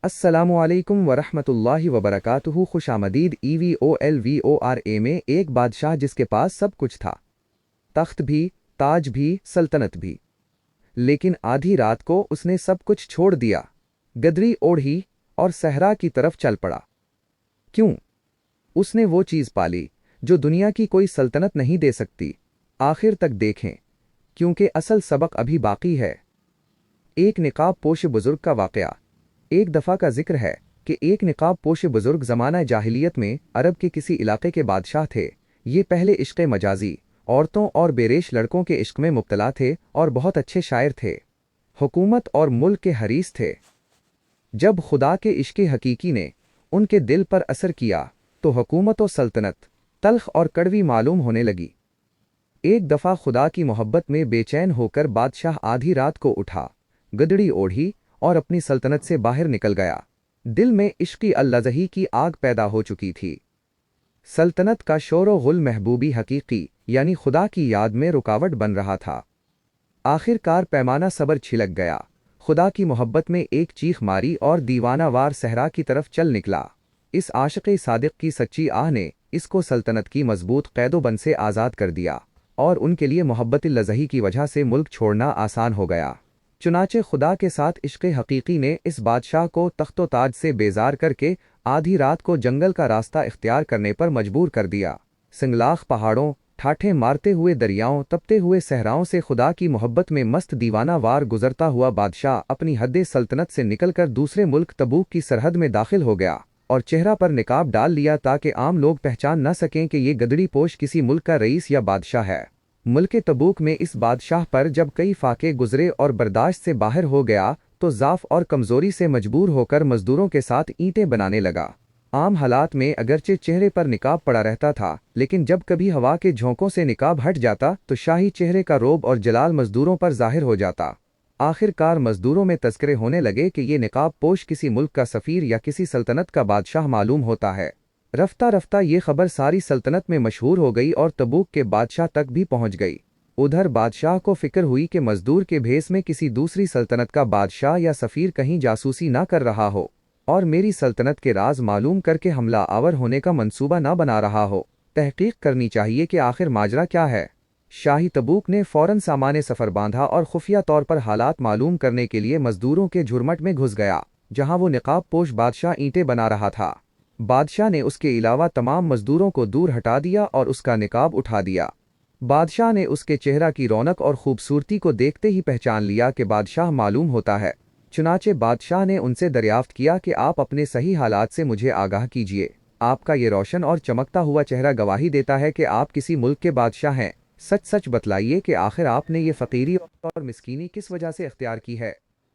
السلام علیکم ورحمۃ اللہ وبرکاتہ۔ خوش آمدید EVOLVORA میں ایک بادشاہ جس کے پاس سب کچھ تھا، تخت بھی، تاج بھی، سلطنت بھی، لیکن آدھی رات کو اس نے سب کچھ چھوڑ دیا، گدری اوڑھی اور صحرا کی طرف چل پڑا۔ کیوں؟ اس نے وہ چیز پالی جو دنیا کی کوئی سلطنت نہیں دے سکتی۔ آخر تک دیکھیں، کیونکہ اصل سبق ابھی باقی ہے۔ ایک نقاب پوش بزرگ کا واقعہ۔ ایک دفعہ کا ذکر ہے کہ ایک نقاب پوش بزرگ زمانہ جاہلیت میں عرب کے کسی علاقے کے بادشاہ تھے۔ یہ پہلے عشق مجازی، عورتوں اور بیریش لڑکوں کے عشق میں مبتلا تھے اور بہت اچھے شاعر تھے، حکومت اور ملک کے حریص تھے۔ جب خدا کے عشق حقیقی نے ان کے دل پر اثر کیا تو حکومت و سلطنت تلخ اور کڑوی معلوم ہونے لگی۔ ایک دفعہ خدا کی محبت میں بے چین ہو کر بادشاہ آدھی رات کو اٹھا، گدڑی اوڑھی اور اپنی سلطنت سے باہر نکل گیا۔ دل میں عشقی اللذہی کی آگ پیدا ہو چکی تھی۔ سلطنت کا شور و غل محبوبی حقیقی یعنی خدا کی یاد میں رکاوٹ بن رہا تھا۔ آخر کار پیمانہ صبر چھلک گیا، خدا کی محبت میں ایک چیخ ماری اور دیوانہ وار صحرا کی طرف چل نکلا۔ اس عاشق صادق کی سچی آہ نے اس کو سلطنت کی مضبوط قید و بند سے آزاد کر دیا اور ان کے لیے محبت اللذہی کی وجہ سے ملک چھوڑنا آسان ہو گیا۔ چنانچہ خدا کے ساتھ عشق حقیقی نے اس بادشاہ کو تخت و تاج سے بیزار کر کے آدھی رات کو جنگل کا راستہ اختیار کرنے پر مجبور کر دیا۔ سنگلاخ پہاڑوں، ٹھاٹھیں مارتے ہوئے دریاؤں، تپتے ہوئے صحراؤں سے خدا کی محبت میں مست دیوانہ وار گزرتا ہوا بادشاہ اپنی حد سلطنت سے نکل کر دوسرے ملک تبوک کی سرحد میں داخل ہو گیا اور چہرہ پر نقاب ڈال لیا تاکہ عام لوگ پہچان نہ سکیں کہ یہ گدڑی پوش کسی ملک کا رئیس یا بادشاہ ہے۔ ملک تبوک میں اس بادشاہ پر جب کئی فاقے گزرے اور برداشت سے باہر ہو گیا تو ضعف اور کمزوری سے مجبور ہو کر مزدوروں کے ساتھ اینٹیں بنانے لگا۔ عام حالات میں اگرچہ چہرے پر نقاب پڑا رہتا تھا، لیکن جب کبھی ہوا کے جھونکوں سے نقاب ہٹ جاتا تو شاہی چہرے کا رعب اور جلال مزدوروں پر ظاہر ہو جاتا۔ آخر کار مزدوروں میں تذکرے ہونے لگے کہ یہ نقاب پوش کسی ملک کا سفیر یا کسی سلطنت کا بادشاہ معلوم ہوتا ہے۔ رفتہ رفتہ یہ خبر ساری سلطنت میں مشہور ہو گئی اور تبوک کے بادشاہ تک بھی پہنچ گئی۔ ادھر بادشاہ کو فکر ہوئی کہ مزدور کے بھیس میں کسی دوسری سلطنت کا بادشاہ یا سفیر کہیں جاسوسی نہ کر رہا ہو اور میری سلطنت کے راز معلوم کر کے حملہ آور ہونے کا منصوبہ نہ بنا رہا ہو۔ تحقیق کرنی چاہیے کہ آخر ماجرا کیا ہے۔ شاہی تبوک نے فوراً سامان سفر باندھا اور خفیہ طور پر حالات معلوم کرنے کے لیے مزدوروں کے جھرمٹ میں گھس گیا جہاں وہ نقاب پوش بادشاہ اینٹیں بنا رہا تھا۔ بادشاہ نے اس کے علاوہ تمام مزدوروں کو دور ہٹا دیا اور اس کا نقاب اٹھا دیا۔ بادشاہ نے اس کے چہرہ کی رونق اور خوبصورتی کو دیکھتے ہی پہچان لیا کہ بادشاہ معلوم ہوتا ہے۔ چنانچہ بادشاہ نے ان سے دریافت کیا کہ آپ اپنے صحیح حالات سے مجھے آگاہ کیجیے۔ آپ کا یہ روشن اور چمکتا ہوا چہرہ گواہی دیتا ہے کہ آپ کسی ملک کے بادشاہ ہیں۔ سچ سچ بتلائیے کہ آخر آپ نے یہ فقیری اور مسکینی کس وجہ سے اختیار کی ہے۔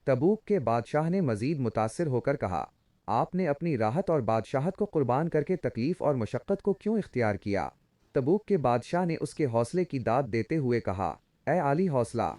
تبوک کے بادشاہ نے مزید متاثر ہو کر کہا، آپ نے اپنی راحت اور بادشاہت کو قربان کر کے تکلیف اور مشقت کو کیوں اختیار کیا؟ تبوک کے بادشاہ نے اس کے حوصلے کی داد دیتے ہوئے کہا، اے عالی حوصلہ،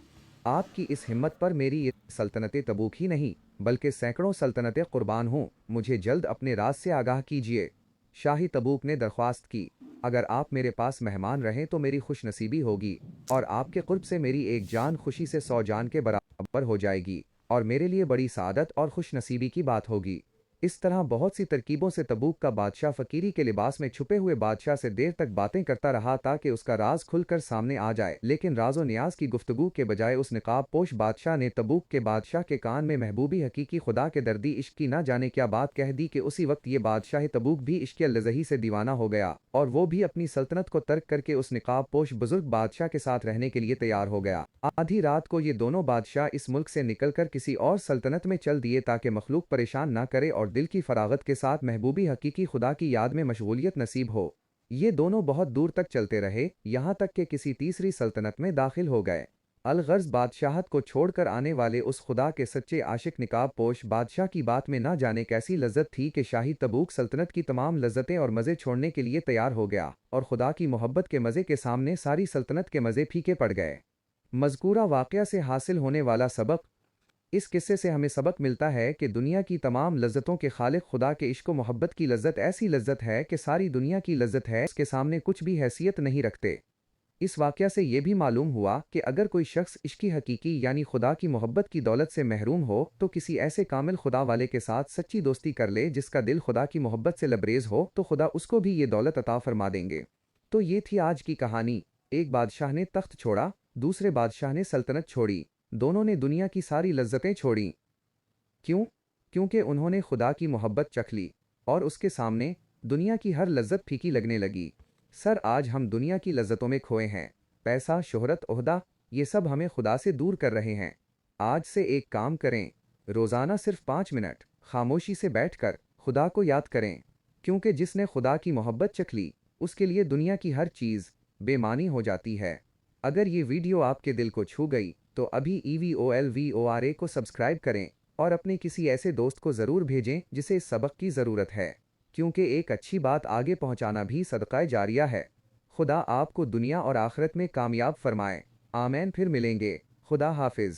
آپ کی اس ہمت پر میری یہ سلطنت تبوک ہی نہیں بلکہ سینکڑوں سلطنتیں قربان ہوں۔ مجھے جلد اپنے راز سے آگاہ کیجیے۔ شاہی تبوک نے درخواست کی، اگر آپ میرے پاس مہمان رہیں تو میری خوش نصیبی ہوگی اور آپ کے قرب سے میری ایک جان خوشی سے 100 جان کے برابر ہو جائے گی اور میرے لیے بڑی سعادت اور خوش نصیبی کی بات ہوگی۔ اس طرح بہت سی ترکیبوں سے تبوک کا بادشاہ فقیری کے لباس میں چھپے ہوئے بادشاہ سے دیر تک باتیں کرتا رہا تاکہ اس کا راز کھل کر سامنے آ جائے، لیکن راز و نیاز کی گفتگو کے بجائے اس نقاب پوش بادشاہ نے تبوک کے بادشاہ کے کان میں محبوبی حقیقی خدا کے دردی عشق کی نہ جانے کیا بات کہہ دی کہ اسی وقت یہ بادشاہ تبوک بھی عشق اللذہی سے دیوانہ ہو گیا اور وہ بھی اپنی سلطنت کو ترک کر کے اس نقاب پوش بزرگ بادشاہ کے ساتھ رہنے کے لیے تیار ہو گیا۔ آدھی رات کو یہ دونوں بادشاہ اس ملک سے نکل کر کسی اور سلطنت میں چل دیے تاکہ مخلوق پریشان نہ کرے اور دل کی فراغت کے ساتھ محبوبی حقیقی خدا کی یاد میں مشغولیت نصیب ہو۔ یہ دونوں بہت دور تک چلتے رہے، یہاں تک کہ کسی تیسری سلطنت میں داخل ہو گئے۔ الغرض بادشاہت کو چھوڑ کر آنے والے اس خدا کے سچے عاشق نقاب پوش بادشاہ کی بات میں نہ جانے کیسی لذت تھی کہ شاہی تبوک سلطنت کی تمام لذتیں اور مزے چھوڑنے کے لیے تیار ہو گیا اور خدا کی محبت کے مزے کے سامنے ساری سلطنت کے مزے پھیکے پڑ گئے۔ مذکورہ واقعہ سے حاصل ہونے والا سبق۔ اس قصے سے ہمیں سبق ملتا ہے کہ دنیا کی تمام لذتوں کے خالق خدا کے عشق و محبت کی لذت ایسی لذت ہے کہ ساری دنیا کی لذت ہے اس کے سامنے کچھ بھی حیثیت نہیں رکھتے۔ اس واقعہ سے یہ بھی معلوم ہوا کہ اگر کوئی شخص عشق حقیقی یعنی خدا کی محبت کی دولت سے محروم ہو تو کسی ایسے کامل خدا والے کے ساتھ سچی دوستی کر لے جس کا دل خدا کی محبت سے لبریز ہو تو خدا اس کو بھی یہ دولت عطا فرما دیں گے۔ تو یہ تھی آج کی کہانی۔ ایک بادشاہ نے تخت چھوڑا، دوسرے بادشاہ نے سلطنت چھوڑی، دونوں نے دنیا کی ساری لذتیں چھوڑیں۔ کیوں؟ کیونکہ انہوں نے خدا کی محبت چکھ لی اور اس کے سامنے دنیا کی ہر لذت پھیکی لگنے لگی۔ سر آج ہم دنیا کی لذتوں میں کھوئے ہیں۔ پیسہ، شہرت، عہدہ، یہ سب ہمیں خدا سے دور کر رہے ہیں۔ آج سے ایک کام کریں، روزانہ صرف 5 منٹ خاموشی سے بیٹھ کر خدا کو یاد کریں، کیونکہ جس نے خدا کی محبت چکھ لی اس کے لیے دنیا کی ہر چیز بے معنی ہو جاتی ہے۔ اگر یہ ویڈیو آپ کے دل کو چھو گئی تو ابھی EVOLVORA کو سبسکرائب کریں اور اپنے کسی ایسے دوست کو ضرور بھیجیں جسے اس سبق کی ضرورت ہے، کیونکہ ایک اچھی بات آگے پہنچانا بھی صدقہ جاریہ ہے۔ خدا آپ کو دنیا اور آخرت میں کامیاب فرمائے۔ آمین۔ پھر ملیں گے۔ خدا حافظ۔